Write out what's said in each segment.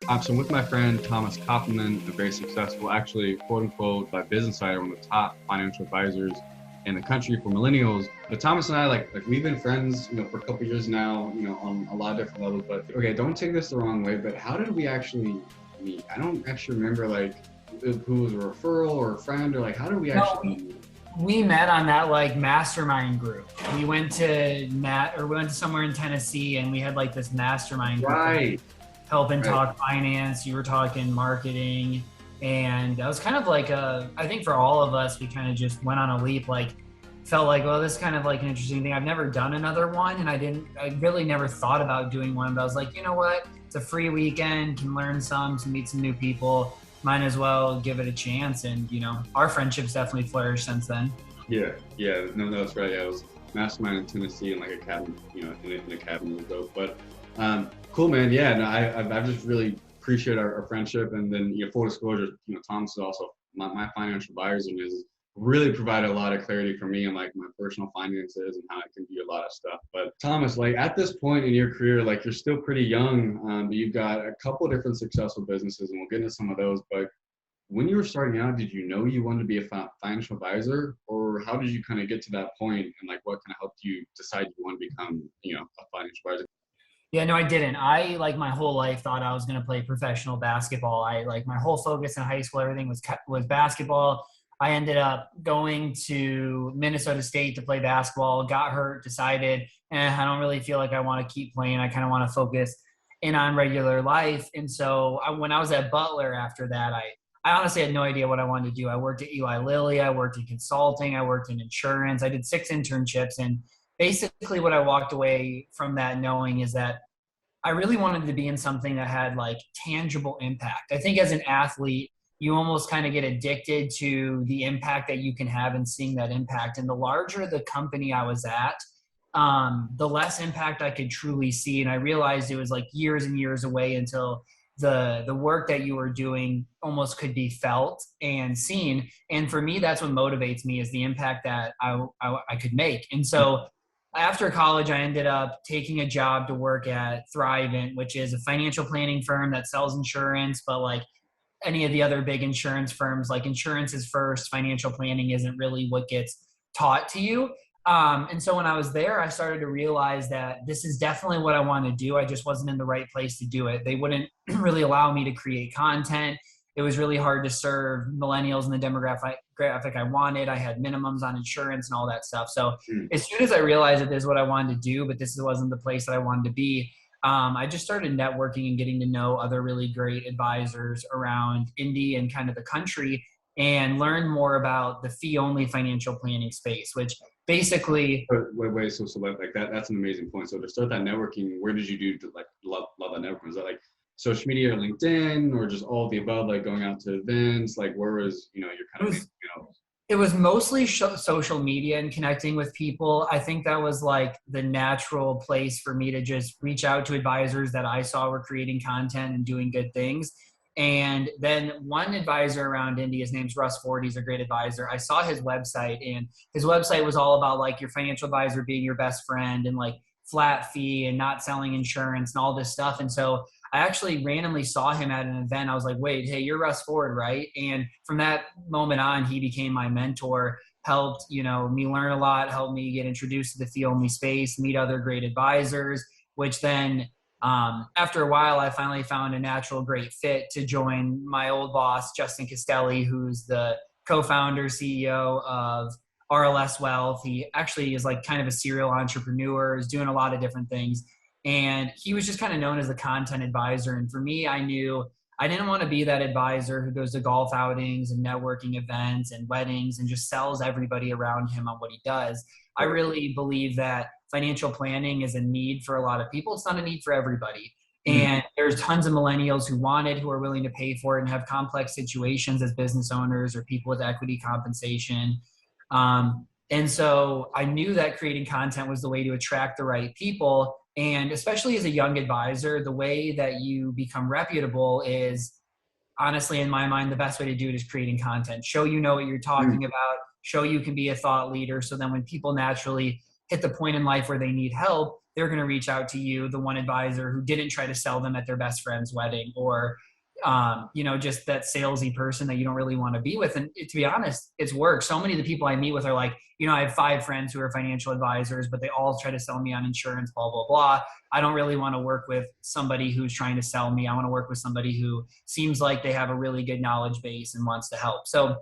So I'm with my friend Thomas Kopelman, a very successful, actually, quote unquote, by Business Insider, one of the top financial advisors in the country for millennials. But Thomas and I, like we've been friends, for a couple of years now, on a lot of different levels. But okay, don't take this the wrong way. But how did we actually meet? I don't actually remember like who was a referral or a friend or like how did we No, actually meet? we met on that like mastermind group. We went to somewhere in Tennessee and we had like this mastermind group that Right, help and right. talk finance. You were talking marketing. And that was kind of like I think for all of us, we kind of just went on a leap, like felt like, well, this is kind of like an interesting thing. I've never done another one. And I really never thought about doing one, but I was like, you know what? It's a free weekend, can learn to meet some new people. Might as well give it a chance. And, our friendship's definitely flourished since then. Yeah, yeah, no, that's right. Yeah, it was mastermind in Tennessee and like a cabin, in a cabin was dope. But cool, man. Yeah, no, I've just really appreciate our friendship. And then, full disclosure, Thomas is also my financial advisor and has really provided a lot of clarity for me on like my personal finances and how I can do a lot of stuff. But Thomas, like at this point in your career, like you're still pretty young, but you've got a couple of different successful businesses, and we'll get into some of those. But when you were starting out, did you know you wanted to be a financial advisor, or how did you kind of get to that point, and like what kind of helped you decide you want to become, a financial advisor? Yeah, no, I didn't. I like my whole life thought I was going to play professional basketball. I like my whole focus in high school, everything was basketball. I ended up going to Minnesota State to play basketball, got hurt, decided, I don't really feel like I want to keep playing. I kind of want to focus in on regular life. And so when I was at Butler after that, I honestly had no idea what I wanted to do. I worked at Eli Lilly, I worked in consulting, I worked in insurance, I did 6 internships. And basically what I walked away from that knowing is that I really wanted to be in something that had like tangible impact. I think as an athlete, you almost kind of get addicted to the impact that you can have and seeing that impact. And the larger the company I was at, the less impact I could truly see. And I realized it was like years and years away until the work that you were doing almost could be felt and seen. And for me, that's what motivates me is the impact that I could make. And so after college, I ended up taking a job to work at Thrivent, which is a financial planning firm that sells insurance, but like any of the other big insurance firms, like insurance is first, financial planning isn't really what gets taught to you. And so when I was there, I started to realize that this is definitely what I want to do. I just wasn't in the right place to do it. They wouldn't really allow me to create content. It was really hard to serve millennials in the demographic I wanted. I had minimums on insurance and all that stuff. So Hmm. as soon as I realized that this is what I wanted to do, but this wasn't the place that I wanted to be, I just started networking and getting to know other really great advisors around Indy and kind of the country and learn more about the fee only financial planning space, which basically Wait, so like that's an amazing point. So to start that networking, where did you do to like love that networking? Was that like social media or LinkedIn or just all of the above, like going out to events? Like where was, your it kind of was it was mostly social media and connecting with people. I think that was like the natural place for me to just reach out to advisors that I saw were creating content and doing good things. And then one advisor around Indy, his name's Russ Ford. He's a great advisor. I saw his website, and his website was all about like your financial advisor being your best friend and like flat fee and not selling insurance and all this stuff. And so I actually randomly saw him at an event. I was like, wait, hey, you're Russ Ford, right? And from that moment on, he became my mentor, helped, me learn a lot, helped me get introduced to the fee only space, meet other great advisors, which then after a while, I finally found a natural great fit to join my old boss, Justin Castelli, who's the co-founder, CEO of RLS Wealth. He actually is like kind of a serial entrepreneur, is doing a lot of different things. And he was just kind of known as the content advisor. And for me, I knew I didn't want to be that advisor who goes to golf outings and networking events and weddings and just sells everybody around him on what he does. I right. really believe that financial planning is a need for a lot of people. It's not a need for everybody. Mm. And there's tons of millennials who want it, who are willing to pay for it and have complex situations as business owners or people with equity compensation. And so I knew that creating content was the way to attract the right people. And especially as a young advisor, the way that you become reputable is honestly, in my mind, the best way to do it is creating content. Show you know what you're Mm. talking about, show you can be a thought leader. So then when people naturally hit the point in life where they need help, they're going to reach out to you, the one advisor who didn't try to sell them at their best friend's wedding, or just that salesy person that you don't really want to be with. And to be honest, it's work. So many of the people I meet with are like, I have 5 friends who are financial advisors, but they all try to sell me on insurance, blah, blah, blah. I don't really want to work with somebody who's trying to sell me. I want to work with somebody who seems like they have a really good knowledge base and wants to help. So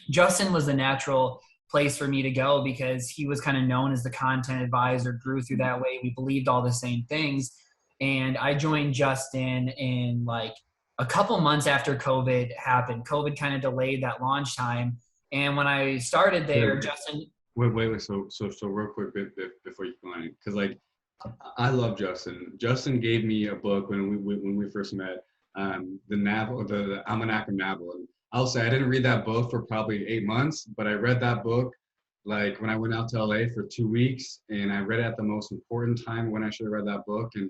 Justin was the natural place for me to go because he was kind of known as the content advisor, grew through that way. We believed all the same things. And I joined Justin in like a couple months after COVID happened. COVID kind of delayed that launch time. And when I started there, Justin. Wait. So real quick before you go on, because like I love Justin. Justin gave me a book when we first met, the Almanac of Navel. And I'll say I didn't read that book for probably 8 months, but I read that book like when I went out to LA for 2 weeks, and I read it at the most important time when I should have read that book. And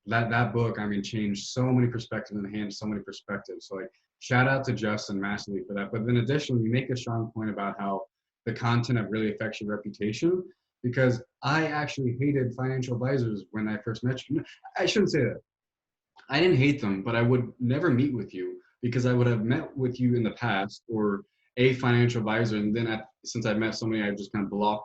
that book, I mean, changed so many perspectives and enhanced so many perspectives. So like, shout out to Justin massively for that. But then additionally, you make a strong point about how the content really affects your reputation, because I actually hated financial advisors when I first met you. I shouldn't say that. I didn't hate them, but I would never meet with you because I would have met with you in the past, or a financial advisor. And then since I've met so many, I've just kind of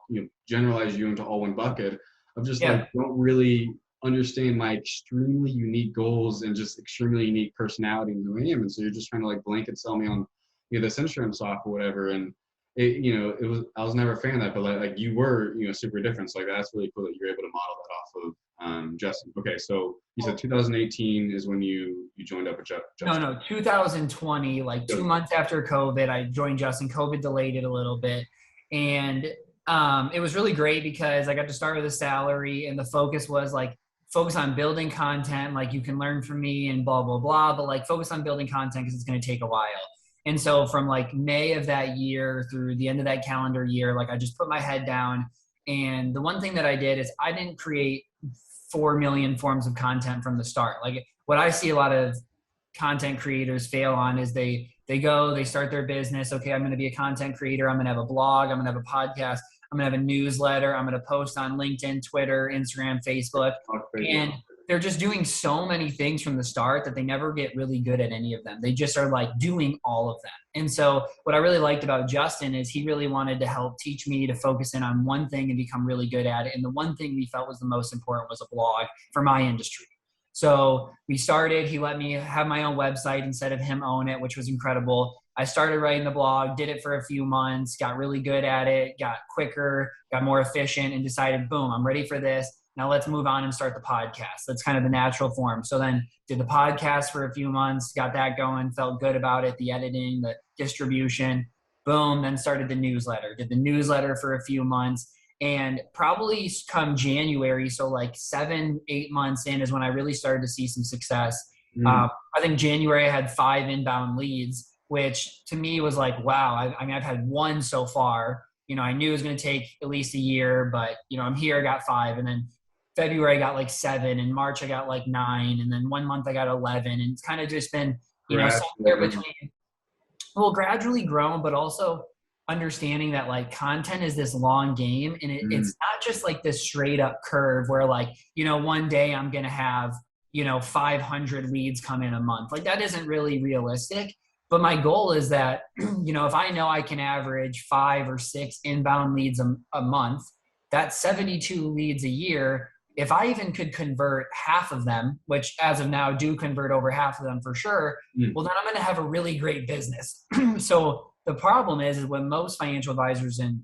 generalized you into all one bucket of just like, don't really understand my extremely unique goals and just extremely unique personality and who I am. And so you're just trying to like blanket sell me on, this insurance software or whatever. And I was never a fan of that, but like you were, super different. So like, that's really cool that you're able to model that off of Justin. Okay. So you said 2018 is when you joined up with Justin. No, 2020, like 2 months after COVID, I joined Justin. COVID delayed it a little bit. And it was really great because I got to start with a salary, and the focus was like, focus on building content, like you can learn from me and blah, blah, blah, but like focus on building content because it's going to take a while. And so from like May of that year through the end of that calendar year, like I just put my head down. And the one thing that I did is I didn't create 4 million forms of content from the start. Like what I see a lot of content creators fail on is they start their business. Okay, I'm going to be a content creator. I'm going to have a blog. I'm going to have a podcast. I'm going to have a newsletter. I'm going to post on LinkedIn, Twitter, Instagram, Facebook. And they're just doing so many things from the start that they never get really good at any of them. They just are like doing all of them. And so what I really liked about Justin is he really wanted to help teach me to focus in on one thing and become really good at it. And the one thing we felt was the most important was a blog for my industry. So we started, he let me have my own website instead of him own it, which was incredible. I started writing the blog, did it for a few months, got really good at it, got quicker, got more efficient, and decided, boom, I'm ready for this. Now let's move on and start the podcast. That's kind of the natural form. So then did the podcast for a few months, got that going, felt good about it, the editing, the distribution, boom, then started the newsletter. Did the newsletter for a few months. And probably come January, so like 7-8 months in is when I really started to see some success. I think January I had 5 inbound leads, which to me was like, wow, I mean, I've had 1 so far. I knew it was going to take at least a year, but I'm here, I got 5. And then February I got like 7, and March I got like 9, and then 1 month I got 11. And it's kind of just been, somewhere between, gradually grown, but also understanding that like content is this long game, and it's not just like this straight up curve where like, one day I'm going to have, 500 leads come in a month. Like that isn't really realistic. But my goal is that, if I know I can average 5 or 6 inbound leads a month, that's 72 leads a year. If I even could convert half of them, which as of now do convert over half of them for sure, well, then I'm going to have a really great business. So the problem is when most financial advisors and,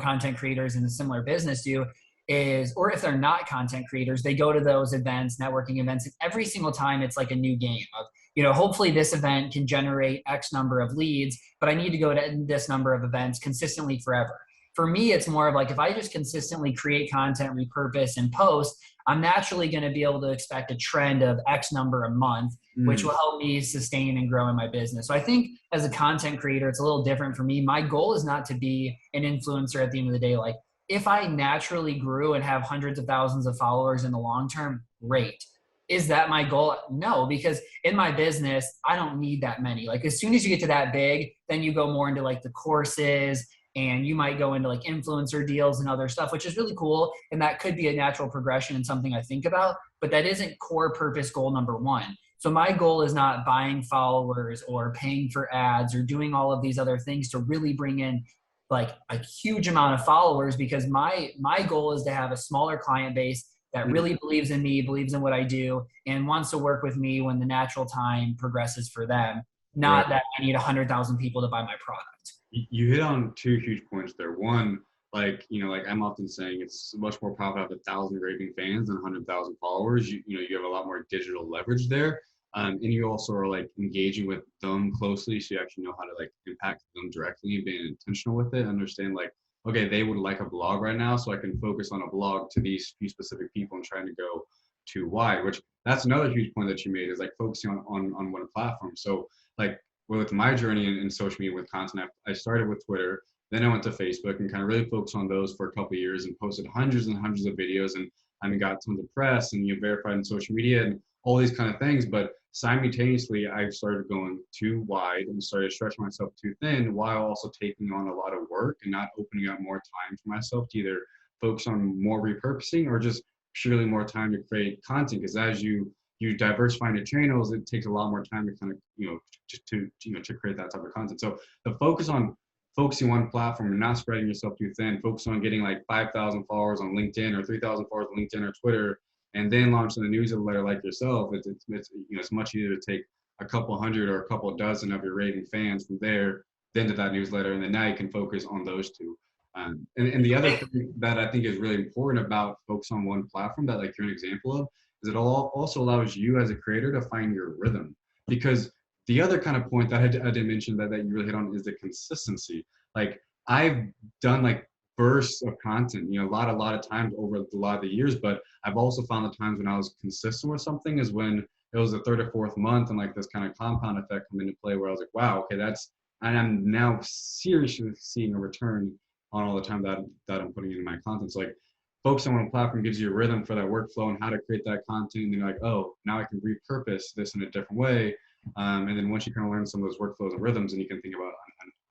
content creators in a similar business do is, or if they're not content creators, they go to those events, networking events, and every single time it's like a new game of, hopefully this event can generate X number of leads, but I need to go to this number of events consistently forever. For me, it's more of like, if I just consistently create content, repurpose, and post, I'm naturally going to be able to expect a trend of X number a month, which will help me sustain and grow in my business. So I think as a content creator, it's a little different for me. My goal is not to be an influencer at the end of the day. Like if I naturally grew and have hundreds of thousands of followers in the long term, great. Is that my goal? No, because in my business, I don't need that many. Like as soon as you get to that big, then you go more into like the courses and you might go into like influencer deals and other stuff, which is really cool. And that could be a natural progression and something I think about, but that isn't core purpose goal number one. So my goal is not buying followers or paying for ads or doing all of these other things to really bring in like a huge amount of followers, because my goal is to have a smaller client base that really believes in me, believes in what I do, and wants to work with me when the natural time progresses for them. Not that I need 100,000 people to buy my product. You hit on two huge points there. One, like, you know, like I'm often saying, it's much more powerful to have 1,000 raving fans than 100,000 followers. You know, you have a lot more digital leverage there. And you also are like engaging with them closely, so you actually know how to like impact them directly and being intentional with it. Understand like, okay, they would like a blog right now, so I can focus on a blog to these few specific people and trying to go too wide. Which that's another huge point that you made, is like focusing on one platform. So like with my journey in social media with content, I started with Twitter, then I went to Facebook and kind of really focused on those for a couple of years and posted hundreds and hundreds of videos, and I mean got tons of press and verified in social media and all these kind of things. But simultaneously, I started going too wide and started stretching myself too thin, while also taking on a lot of work and not opening up more time for myself to either focus on more repurposing or just purely more time to create content. Because as you diversify into channels, it takes a lot more time to kind of, just to create that type of content. So the focusing on one platform and not spreading yourself too thin, focus on getting like 5,000 followers on LinkedIn or 3,000 followers on LinkedIn or Twitter, and then launching a newsletter like yourself. It's much easier to take a couple hundred or a couple dozen of your raving fans from there, then to that newsletter, and then now you can focus on those two. And the other thing that I think is really important about focus on one platform, that like you're an example of, is it also allows you as a creator to find your rhythm. Because the other kind of point that I didn't mention that you really hit on is the consistency. Like I've done like bursts of content, a lot of times over a lot of the years, but I've also found the times when I was consistent with something is when it was the third or fourth month and like this kind of compound effect come into play, where I was like, wow, okay, and I'm now seriously seeing a return on all the time that I'm putting into my content. So like focusing on one platform gives you a rhythm for that workflow and how to create that content. And you're like, oh, now I can repurpose this in a different way. And then once you kind of learn some of those workflows and rhythms, and you can think about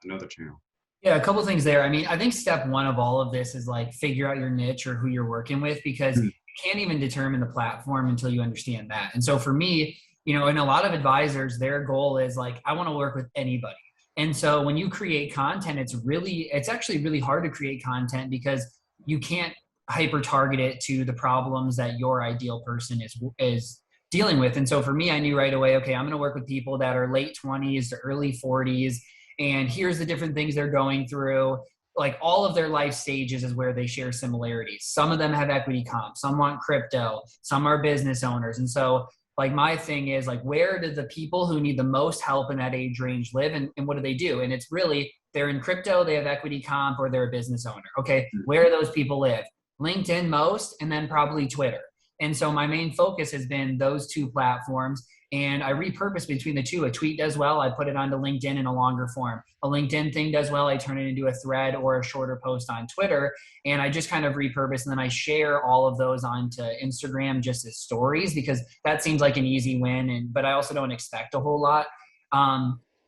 another channel. Yeah, a couple things there. I mean, I think step one of all of this is like figure out your niche or who you're working with, because you can't even determine the platform until you understand that. And so for me, and a lot of advisors, their goal is like, I want to work with anybody. And so when you create content, it's actually really hard to create content because you can't hyper target it to the problems that your ideal person is dealing with. And so for me, I knew right away, okay, I'm going to work with people that are late 20s to early 40s. And here's the different things they're going through. Like all of their life stages is where they share similarities. Some of them have equity comp, some want crypto, some are business owners. And so like my thing is like, where do the people who need the most help in that age range live, and what do they do? And it's really, they're in crypto, they have equity comp, or they're a business owner. Okay, where do those people live? LinkedIn most, and then probably Twitter. And so my main focus has been those two platforms. And I repurpose between the two. A tweet does well, I put it onto LinkedIn in a longer form. A LinkedIn thing does well, I turn it into a thread or a shorter post on Twitter. And I just kind of repurpose, and then I share all of those onto Instagram just as stories, because that seems like an easy win. But I also don't expect a whole lot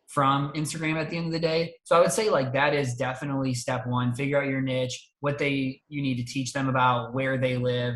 from Instagram at the end of the day. So I would say like that is definitely step one. Figure out your niche, you need to teach them about, where they live,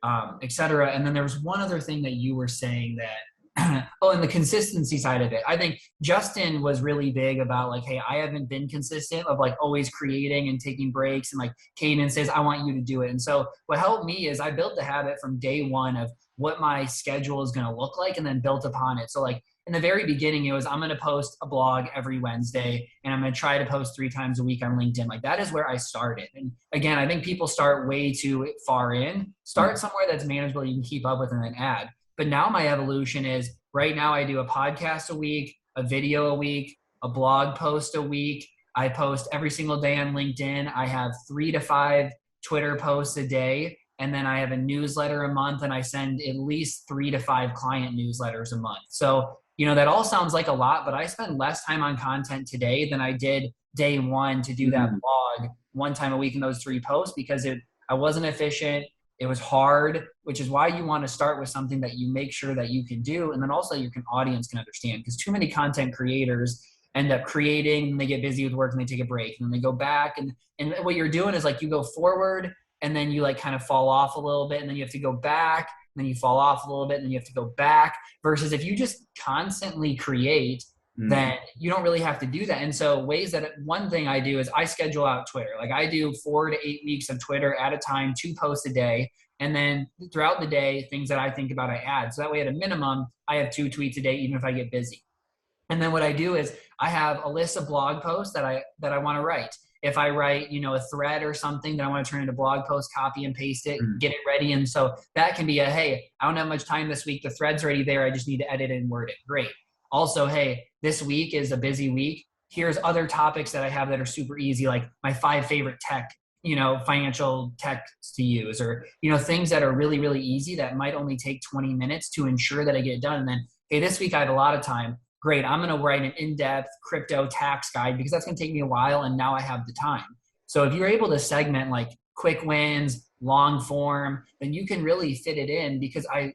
et cetera. And then there was one other thing that you were saying that, oh, and the consistency side of it. I think Justin was really big about like, hey, I haven't been consistent of like always creating and taking breaks. And like Kaden says, I want you to do it. And so what helped me is I built the habit from day one of what my schedule is going to look like, and then built upon it. So like in the very beginning, it was, I'm going to post a blog every Wednesday, and I'm going to try to post 3 times a week on LinkedIn. Like that is where I started. And again, I think people start way too far in. Start somewhere that's manageable, you can keep up with, and then add. But now my evolution is, right now I do a podcast a week, a video a week, a blog post a week. I post every single day on LinkedIn. I have 3 to 5 Twitter posts a day. And then I have a newsletter a month, and I send at least 3 to 5 client newsletters a month. So, that all sounds like a lot, but I spend less time on content today than I did day one to do that blog 1 time a week in those 3 posts, because I wasn't efficient. It was hard, which is why you want to start with something that you make sure that you can do. And then also your audience can understand, because too many content creators end up creating, and they get busy with work and they take a break, and then they go back. And what you're doing is like you go forward and then you like kind of fall off a little bit, and then you have to go back, and then you fall off a little bit, and then you have to go back. Versus if you just constantly create, then you don't really have to do that. And so one thing I do is I schedule out Twitter. Like I do 4 to 8 weeks of Twitter at a time, 2 posts a day. And then throughout the day, things that I think about, I add. So that way at a minimum, I have 2 tweets a day, even if I get busy. And then what I do is I have a list of blog posts that I want to write. If I write, a thread or something that I want to turn into blog post, copy and paste it, get it ready. And so that can be hey, I don't have much time this week. The thread's already there. I just need to edit and word it. Great. Also, hey, this week is a busy week. Here's other topics that I have that are super easy, like my 5 favorite financial techs to use, or, things that are really, really easy that might only take 20 minutes to ensure that I get it done. And then, hey, this week I have a lot of time. Great. I'm going to write an in-depth crypto tax guide because that's going to take me a while. And now I have the time. So if you're able to segment like quick wins, long form, then you can really fit it in, because I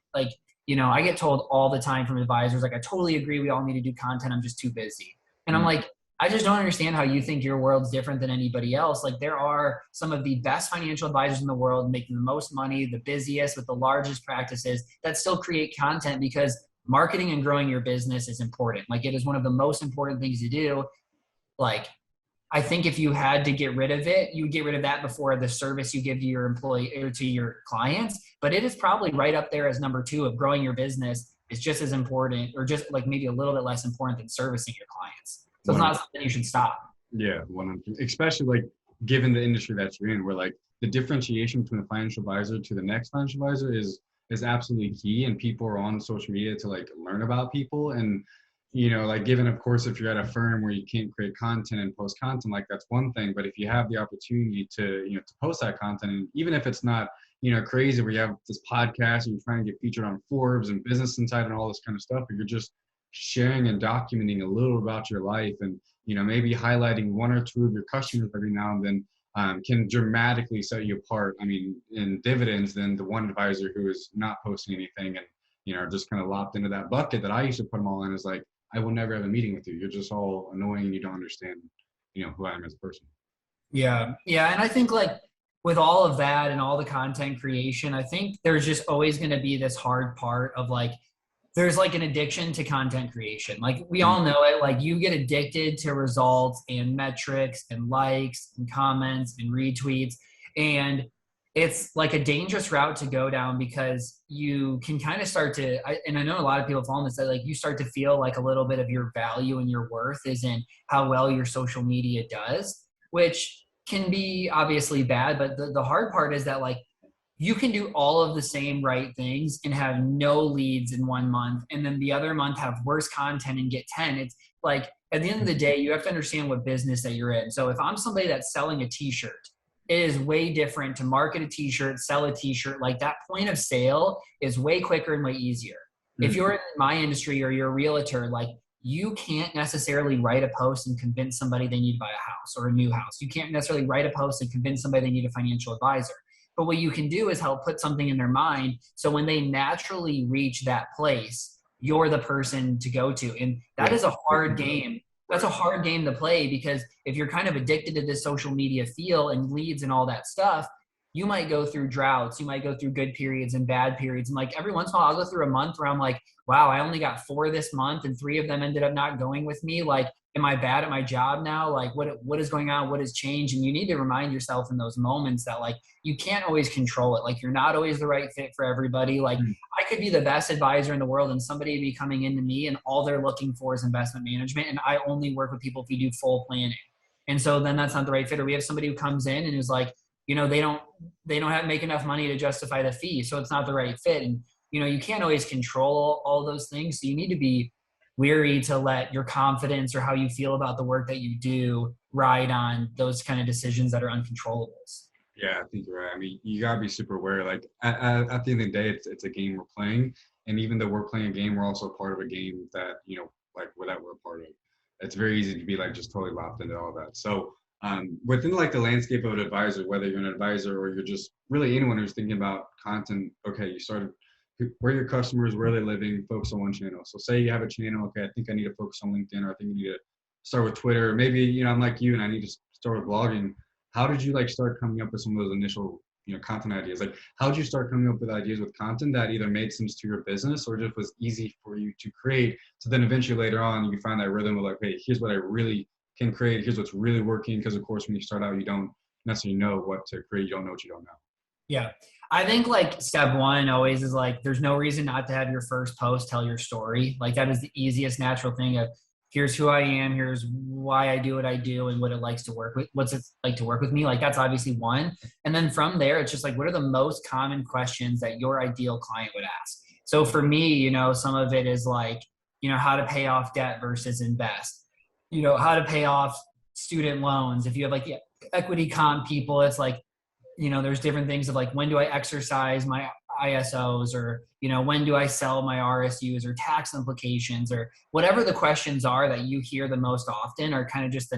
get told all the time from advisors, like, I totally agree. We all need to do content. I'm just too busy. And I'm like, I just don't understand how you think your world's different than anybody else. Like, there are some of the best financial advisors in the world making the most money, the busiest with the largest practices that still create content, because marketing and growing your business is important. Like, it is one of the most important things to do. Like, I think if you had to get rid of it, you would get rid of that before the service you give to your employee or to your clients. But it is probably right up there as number 2 of growing your business is just as important, or just like maybe a little bit less important than servicing your clients. So it's not something you should stop. Yeah, 100%. Especially like given the industry that you're in, where like the differentiation between a financial advisor to the next financial advisor is absolutely key. And people are on social media to like learn about people. And like given, of course, if you're at a firm where you can't create content and post content, like that's one thing. But if you have the opportunity to, to post that content, and even if it's not, crazy, where you have this podcast and you're trying to get featured on Forbes and Business Insider and all this kind of stuff, but you're just sharing and documenting a little about your life, and, maybe highlighting 1 or 2 of your customers every now and then, can dramatically set you apart. I mean, in dividends, than the one advisor who is not posting anything and, are just kind of lopped into that bucket that I used to put them all in, is like, I will never have a meeting with you. You're just all annoying and you don't understand, who I am as a person. Yeah. Yeah. And I think like with all of that and all the content creation, I think there's just always going to be this hard part of like, there's like an addiction to content creation. Like we all know it, like you get addicted to results and metrics and likes and comments and retweets. And it's like a dangerous route to go down, because you can kind of start to, and I know a lot of people fall in this, that like you start to feel like a little bit of your value and your worth is in how well your social media does, which can be obviously bad. But the hard part is that like you can do all of the same right things and have no leads in 1 month, and then the other month have worse content and get 10. It's like, at the end of the day, you have to understand what business that you're in. So if I'm somebody that's selling a t-shirt, it is way different to market a t-shirt, sell a t-shirt. Like that point of sale is way quicker and way easier. If you're in my industry or you're a realtor, like you can't necessarily write a post and convince somebody they need to buy a house or a new house. You can't necessarily write a post and convince somebody they need a financial advisor. But what you can do is help put something in their mind, so when they naturally reach that place, you're the person to go to. And that is a hard game. That's a hard game to play, because if you're kind of addicted to this social media feel and leads and all that stuff, you might go through droughts. You might go through good periods and bad periods. And like every once in a while, I'll go through a month where I'm like, wow, I only got 4 this month and 3 of them ended up not going with me. Like, am I bad at my job now? Like what is going on? What has changed? And you need to remind yourself in those moments that like, you can't always control it. Like you're not always the right fit for everybody. Like I could be the best advisor in the world and somebody be coming into me and all they're looking for is investment management. And I only work with people if we do full planning. And so then that's not the right fit. Or we have somebody who comes in and is like, they don't have make enough money to justify the fee. So it's not the right fit. And, you can't always control all those things. So you need to be weary to let your confidence or how you feel about the work that you do ride on those kind of decisions that are uncontrollables. Yeah, I think you're right. I mean, you gotta be super aware. Like at the end of the day, it's a game we're playing, and even though we're playing a game, we're also part of a game that like that we're a part of. It's very easy to be like just totally locked into all that. So within like the landscape of an advisor, whether you're an advisor or you're just really anyone who's thinking about content, okay, you started. Where are your customers? Where are they living? Focus on one channel. So say you have a channel. Okay, I think I need to focus on LinkedIn, or I think I need to start with Twitter? Maybe, I'm like you and I need to start with blogging. How did you like start coming up with some of those initial, content ideas? Like, how did you start coming up with ideas with content that either made sense to your business or just was easy for you to create? So then eventually later on, you find that rhythm of like, hey, here's what I really can create. Here's what's really working. Because of course, when you start out, you don't necessarily know what to create. You don't know what you don't know. Yeah. I think like step one always is like, there's no reason not to have your first post tell your story. Like that is the easiest natural thing of here's who I am, here's why I do what I do and what it likes to work with, what's it like to work with me. Like that's obviously one. And then from there, it's just like, what are the most common questions that your ideal client would ask? So for me, some of it is like, how to pay off debt versus invest, how to pay off student loans. If you have like the equity comp people, it's like, there's different things of like, when do I exercise my ISOs or, when do I sell my RSUs or tax implications or whatever the questions are that you hear the most often are kind of just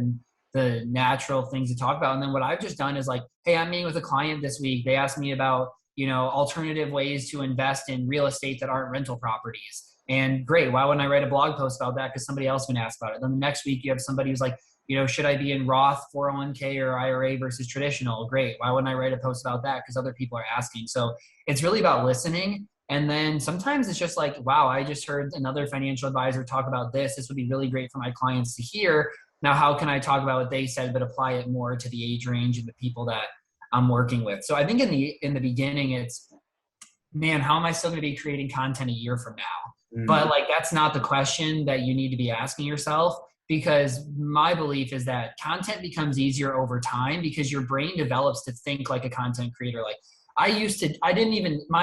the natural things to talk about. And then what I've just done is like, hey, I'm meeting with a client this week. They asked me about, alternative ways to invest in real estate that aren't rental properties. And great. Why wouldn't I write a blog post about that? Because somebody else can ask about it. Then the next week you have somebody who's like, should I be in Roth 401k or IRA versus traditional? Great. Why wouldn't I write a post about that? Because other people are asking. So it's really about listening. And then sometimes it's just like, wow, I just heard another financial advisor talk about this. This would be really great for my clients to hear. Now, how can I talk about what they said, but apply it more to the age range and the people that I'm working with? So I think in the beginning, it's, man, how am I still going to be creating content a year from now? But like, that's not the question that you need to be asking yourself. Because my belief is that content becomes easier over time because your brain develops to think like a content creator. Like my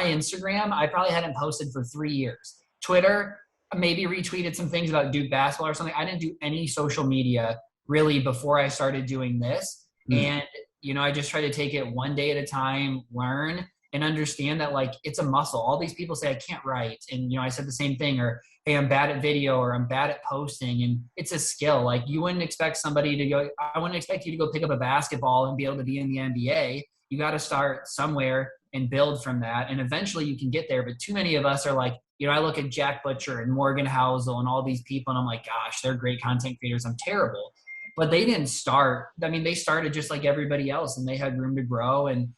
Instagram, I probably hadn't posted for 3 years. Twitter, maybe retweeted some things about Duke basketball or something. I didn't do any social media really before I started doing this. And, I just try to take it one day at a time, learn and understand that like, it's a muscle. All these people say I can't write. And, I said the same thing, or, hey, I'm bad at video or I'm bad at posting. And it's a skill. Like I wouldn't expect you to go pick up a basketball and be able to be in the NBA. You got to start somewhere and build from that. And eventually you can get there. But too many of us are like, I look at Jack Butcher and Morgan Housel and all these people and I'm like, gosh, they're great content creators. I'm terrible. But they didn't start. I mean, they started just like everybody else and they had room to grow and,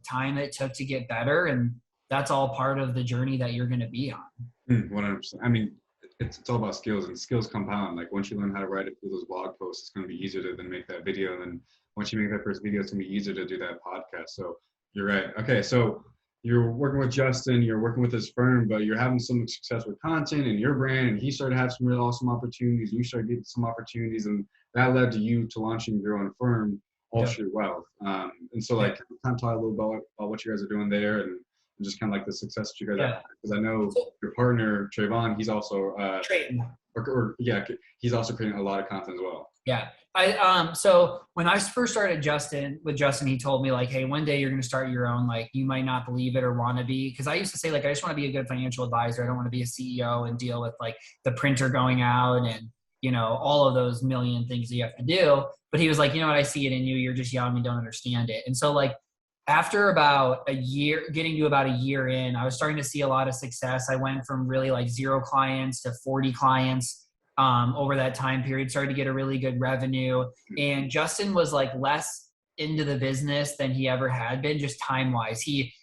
time it took to get better. And that's all part of the journey that you're going to be on. 100%. I mean, it's all about skills and skills compound. Like once you learn how to write those blog posts, it's going to be easier to then make that video. And then once you make that first video, it's going to be easier to do that podcast. So you're right. Okay. So you're working with Justin, you're working with his firm, but you're having some success with content and your brand. And he started to have some really awesome opportunities. You started getting some opportunities and that led to you to launching your own firm, Offshore Wealth. And so like kind of talk a little about what you guys are doing there and just kind of like the success that you guys have. Because I know your partner, Trayvon, he's also he's also creating a lot of content as well. Yeah. So when I first started with Justin, he told me like, hey, one day you're going to start your own, like you might not believe it or want to be. Cause I used to say like, I just want to be a good financial advisor. I don't want to be a CEO and deal with like the printer going out and, all of those million things that you have to do. But he was like, what, I see it in you. You're just young and don't understand it. And so like, after about a year, getting to about a year in, I was starting to see a lot of success. I went from really like 0 clients to 40 clients over that time period, started to get a really good revenue. And Justin was like less into the business than he ever had been, just time-wise. He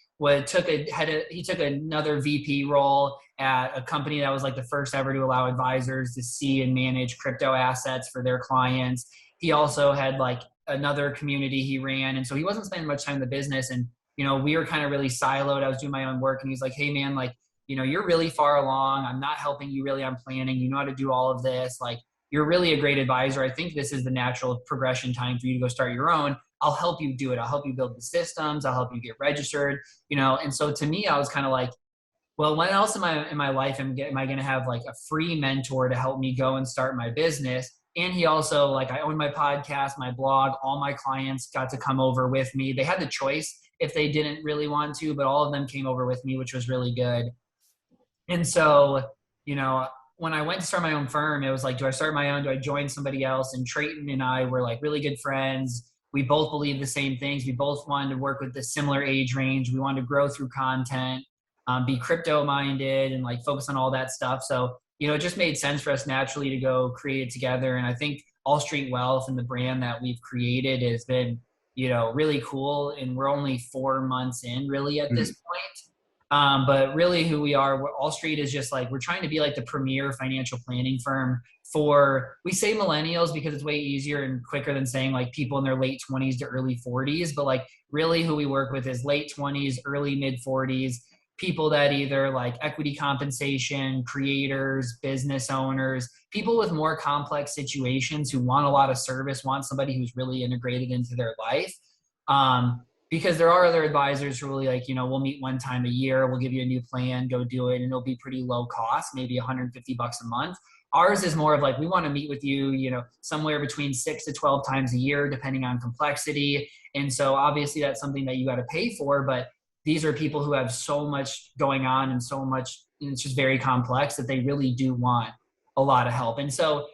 took another VP role at a company that was like the first ever to allow advisors to see and manage crypto assets for their clients. He also had like another community he ran. And so he wasn't spending much time in the business. And, we were kind of really siloed. I was doing my own work and he's like, hey man, like, you're really far along. I'm not helping you really on planning. You know how to do all of this. Like, you're really a great advisor. I think this is the natural progression time for you to go start your own. I'll help you do it. I'll help you build the systems. I'll help you get registered, And so to me, I was kind of like, well, when else in my life am I going to have like a free mentor to help me go and start my business? And he also, like, I own my podcast, my blog, all my clients got to come over with me. They had the choice if they didn't really want to, but all of them came over with me, which was really good. And so, when I went to start my own firm, it was like, do I start my own? Do I join somebody else? And Trayton and I were like really good friends. We both believed the same things. We both wanted to work with the similar age range. We wanted to grow through content, be crypto minded and like focus on all that stuff. So it just made sense for us naturally to go create it together. And I think All Street Wealth and the brand that we've created has been, really cool. And we're only 4 months in really at this point. But really who we are, All Street is just like, we're trying to be like the premier financial planning firm we say millennials because it's way easier and quicker than saying like people in their late 20s to early 40s. But like really who we work with is late 20s, early mid 40s, people that either like equity compensation, creators, business owners, people with more complex situations who want a lot of service, want somebody who's really integrated into their life. Because there are other advisors who really like, we'll meet one time a year, we'll give you a new plan, go do it, and it'll be pretty low cost, maybe $150 a month. Ours is more of like, we want to meet with you, somewhere between 6 to 12 times a year, depending on complexity. And so obviously that's something that you got to pay for, but these are people who have so much going on and so much, it's just very complex that they really do want a lot of help. And so,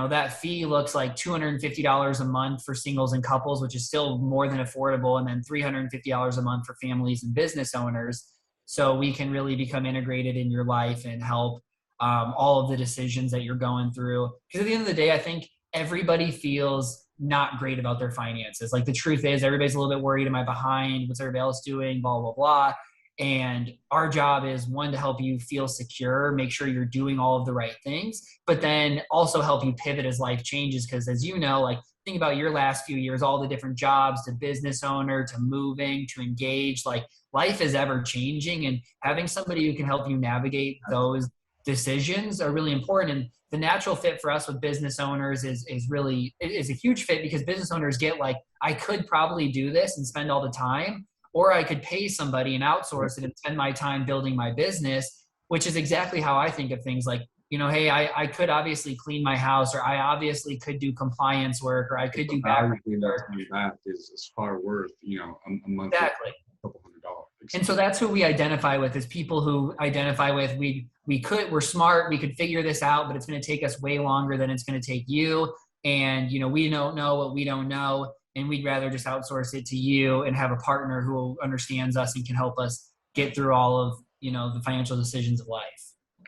that fee looks like $250 a month for singles and couples, which is still more than affordable. And then $350 a month for families and business owners. So we can really become integrated in your life and help all of the decisions that you're going through. Because at the end of the day, I think everybody feels not great about their finances. Like the truth is everybody's a little bit worried. Am I behind? What's everybody else doing? Blah, blah, blah. And our job is one, to help you feel secure, make sure you're doing all of the right things, but then also help you pivot as life changes. Because as you know, like think about your last few years, all the different jobs, to business owner, to moving, to engage, like life is ever changing, and having somebody who can help you navigate those decisions are really important. And the natural fit for us with business owners is a huge fit, because business owners get like, I could probably do this and spend all the time, or I could pay somebody and outsource it and spend my time building my business, which is exactly how I think of things. Like, hey, I could obviously clean my house, or I obviously could do compliance work, or I could do background work. That is far worth, a month. Exactly. A couple $100. And so that's who we identify with, is people who identify with, we're smart, we could figure this out, but it's going to take us way longer than it's going to take you. And, we don't know what we don't know. And we'd rather just outsource it to you and have a partner who understands us and can help us get through all of, the financial decisions of life.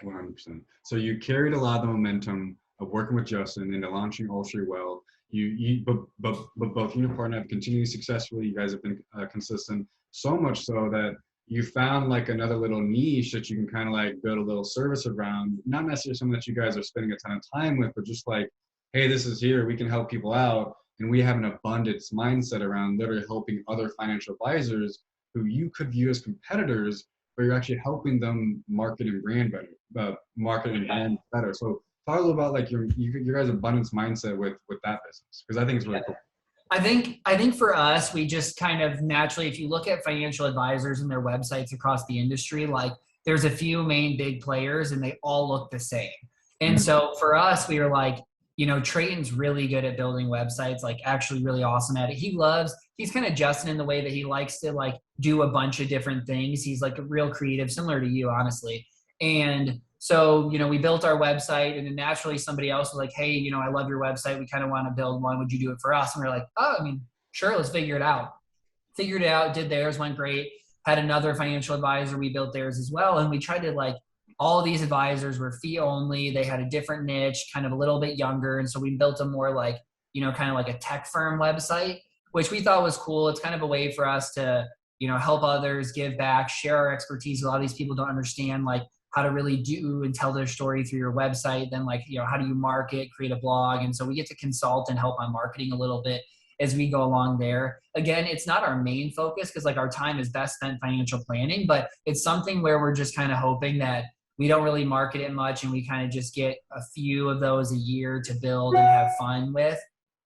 100%. So you carried a lot of the momentum of working with Justin into launching All Street Well. But both you and your partner have continued successfully. You guys have been consistent, so much so that you found like another little niche that you can kind of like build a little service around. Not necessarily something that you guys are spending a ton of time with, but just like, hey, this is here, we can help people out. And we have an abundance mindset around literally helping other financial advisors who you could view as competitors, but you're actually helping them market and brand better, So talk a little about like your guys' abundance mindset with that business, because I think it's really cool. I think for us, we just kind of naturally, if you look at financial advisors and their websites across the industry, like there's a few main big players and they all look the same. And so for us, we were like, Trayton's really good at building websites, like actually really awesome at it. He's kind of Justin in the way that he likes to like do a bunch of different things. He's like a real creative, similar to you, honestly. And so, we built our website, and then naturally somebody else was like, hey, I love your website. We kind of want to build one. Would you do it for us? And we're like, sure, let's figure it out. Figured it out, did theirs, went great. Had another financial advisor, we built theirs as well. And we tried to like, all of these advisors were fee only. They had a different niche, kind of a little bit younger. And so we built a more like, kind of like a tech firm website, which we thought was cool. It's kind of a way for us to, help others, give back, share our expertise. A lot of these people don't understand like how to really do and tell their story through your website. Then like, how do you market, create a blog? And so we get to consult and help on marketing a little bit as we go along there. Again, it's not our main focus, because like our time is best spent financial planning, but it's something where we're just kind of hoping that we don't really market it much, and we kind of just get a few of those a year to build and have fun with.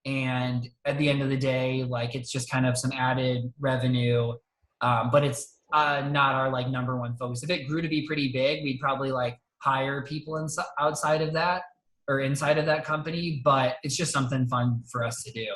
And at the end of the day, like it's just kind of some added revenue, but it's not our like number one focus. If it grew to be pretty big, we'd probably like hire people outside of that or inside of that company, but it's just something fun for us to do.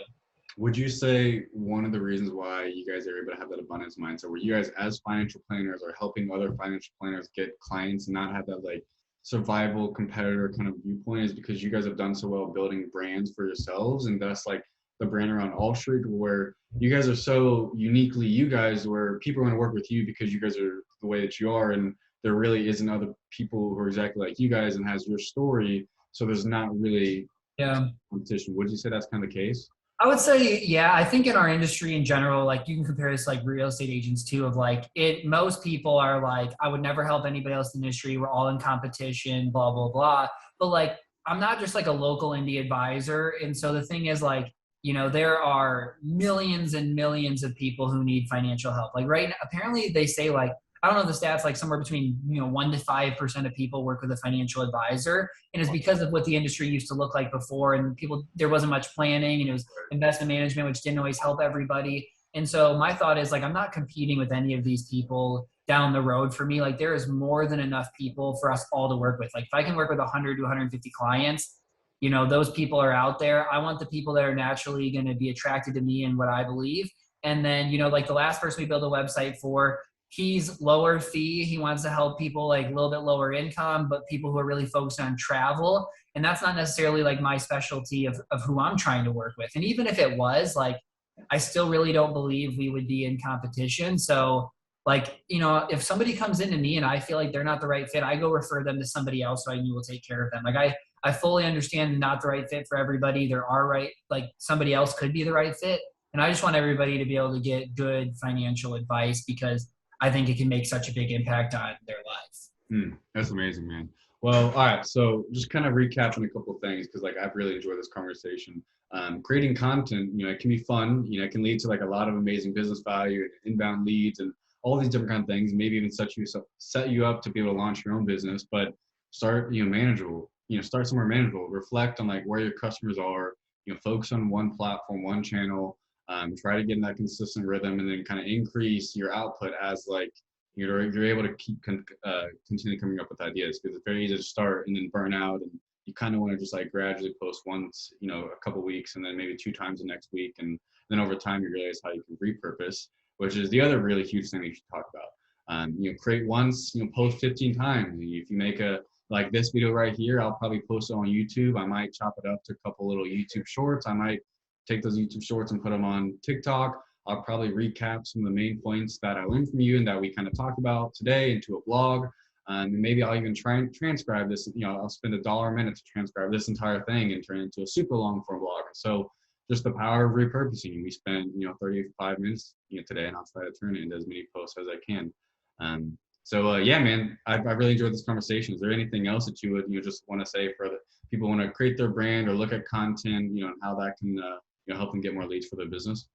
Would you say one of the reasons why you guys are able to have that abundance mindset, where you guys as financial planners are helping other financial planners get clients and not have that like survival competitor kind of viewpoint, is because you guys have done so well building brands for yourselves, and that's like the brand around All Street, where you guys are so uniquely you guys, where people want to work with you because you guys are the way that you are. And there really isn't other people who are exactly like you guys and has your story. So there's not really Yeah. competition. Would you say that's kind of the case? I would say, yeah, I think in our industry in general, like you can compare this to like real estate agents too, of like most people are like, I would never help anybody else in the industry. We're all in competition, blah, blah, blah. But like, I'm not just like a local indie advisor. And so the thing is like, there are millions and millions of people who need financial help. Like right now, apparently they say like, I don't know the stats, like somewhere between, 1 to 5% of people work with a financial advisor. And it's because of what the industry used to look like before. And there wasn't much planning, and it was investment management, which didn't always help everybody. And so my thought is like, I'm not competing with any of these people down the road. For me, like there is more than enough people for us all to work with. Like if I can work with 100 to 150 clients, those people are out there. I want the people that are naturally going to be attracted to me and what I believe. And then, like the last person we built a website for, he's lower fee. He wants to help people like a little bit lower income, but people who are really focused on travel. And that's not necessarily like my specialty of who I'm trying to work with. And even if it was, like, I still really don't believe we would be in competition. So like, if somebody comes into me and I feel like they're not the right fit, I go refer them to somebody else so I will take care of them. Like I fully understand not the right fit for everybody. There are like somebody else could be the right fit. And I just want everybody to be able to get good financial advice, because I think it can make such a big impact on their life. That's amazing, man. Well, all right. So just kind of recapping a couple of things, because like I've really enjoyed this conversation. Creating content, it can be fun. It can lead to like a lot of amazing business value, inbound leads, and all these different kind of things. Maybe even set you up to be able to launch your own business. But start manageable. Start somewhere manageable. Reflect on like where your customers are. Focus on one platform, one channel. Try to get in that consistent rhythm, and then kind of increase your output as like you're able to keep continue coming up with ideas, because it's very easy to start and then burn out, and you kind of want to just like gradually post once, a couple weeks, and then maybe 2 times the next week, and then over time you realize how you can repurpose, which is the other really huge thing that you should talk about. Create once, post 15 times. If you make like this video right here, I'll probably post it on YouTube. I might chop it up to a couple little YouTube shorts. I might take those YouTube shorts and put them on TikTok. I'll probably recap some of the main points that I learned from you and that we kind of talked about today into a blog. And maybe I'll even try and transcribe this. I'll spend $1 a minute to transcribe this entire thing and turn it into a super long form blog. So just the power of repurposing. We spent, 35 minutes today, and I'll try to turn it into as many posts as I can. Yeah, man, I really enjoyed this conversation. Is there anything else that you would just want to say for the people who want to create their brand or look at content, and how that can help them get more leads for their business?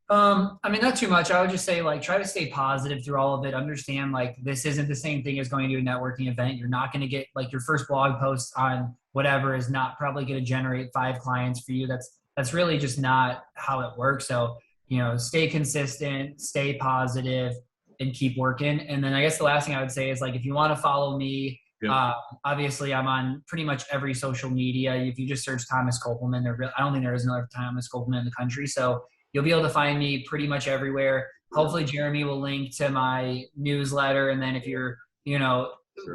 I mean, not too much. I would just say like, try to stay positive through all of it. Understand like this isn't the same thing as going to a networking event. You're not going to get like your first blog post on whatever is not probably going to generate 5 clients for you. That's really just not how it works. So, stay consistent, stay positive, and keep working. And then I guess the last thing I would say is like, if you want to follow me, obviously I'm on pretty much every social media. If you just search Thomas Kopelman, I don't think there is another Thomas Kopelman in the country. So you'll be able to find me pretty much everywhere. Hopefully Jeremy will link to my newsletter. And then if you're,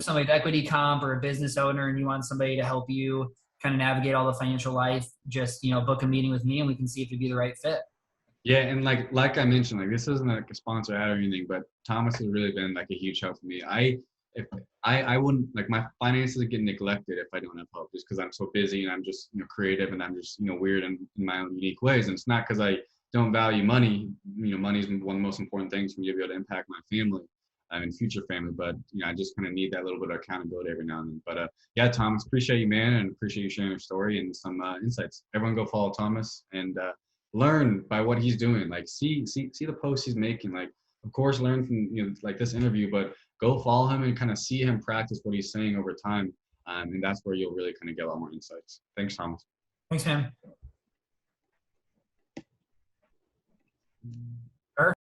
somebody with equity comp or a business owner and you want somebody to help you kind of navigate all the financial life, just, book a meeting with me and we can see if it'd be the right fit. Yeah, and like I mentioned, like this isn't like a sponsor ad or anything, but Thomas has really been like a huge help for me. I wouldn't, like, my finances get neglected if I don't have help, just because I'm so busy and I'm just creative and I'm just weird in my own unique ways. And it's not because I don't value money. Money is one of the most important things for me to be able to impact my family and future family. But I just kind of need that little bit of accountability every now and then. But yeah, Thomas, appreciate you, man, and appreciate you sharing your story and some insights. Everyone go follow Thomas and learn by what he's doing. Like see the posts he's making. Like, of course, learn from like this interview, but go follow him and kind of see him practice what he's saying over time. And that's where you'll really kind of get a lot more insights. Thanks, Thomas. Thanks, man.